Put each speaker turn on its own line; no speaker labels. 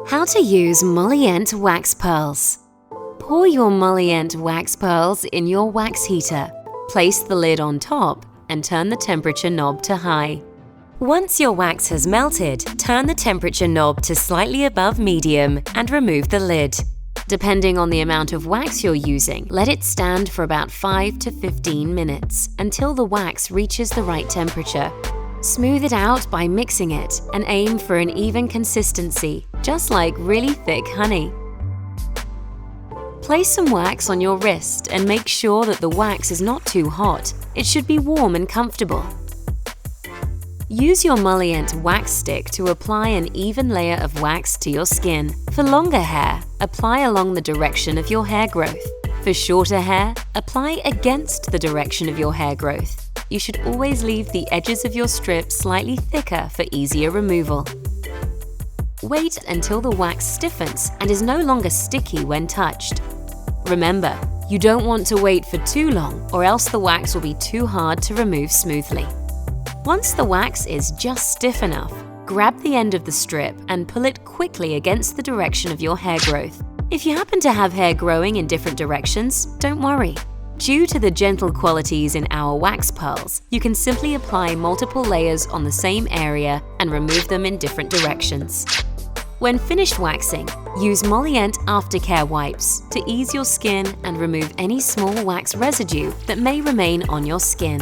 How to use Molliént wax pearls. Pour your Molliént wax pearls in your wax heater. Place the lid on top and turn the temperature knob to high. Once your wax has melted, turn the temperature knob to slightly above medium and remove the lid. Depending on the amount of wax you're using, let it stand for about 5 to 15 minutes until the wax reaches the right temperature. Smooth it out by mixing it and aim for an even consistency, just like really thick honey. Place some wax on your wrist and make sure that the wax is not too hot. It should be warm and comfortable. Use your Molliént wax stick to apply an even layer of wax to your skin. For longer hair, apply along the direction of your hair growth. For shorter hair, apply against the direction of your hair growth. You should always leave the edges of your strip slightly thicker for easier removal. Wait until the wax stiffens and is no longer sticky when touched. Remember, you don't want to wait for too long or else the wax will be too hard to remove smoothly. Once the wax is just stiff enough, grab the end of the strip and pull it quickly against the direction of your hair growth. If you happen to have hair growing in different directions, don't worry. Due to the gentle qualities in our wax pearls, you can simply apply multiple layers on the same area and remove them in different directions. When finished waxing, use Molliént aftercare wipes to ease your skin and remove any small wax residue that may remain on your skin.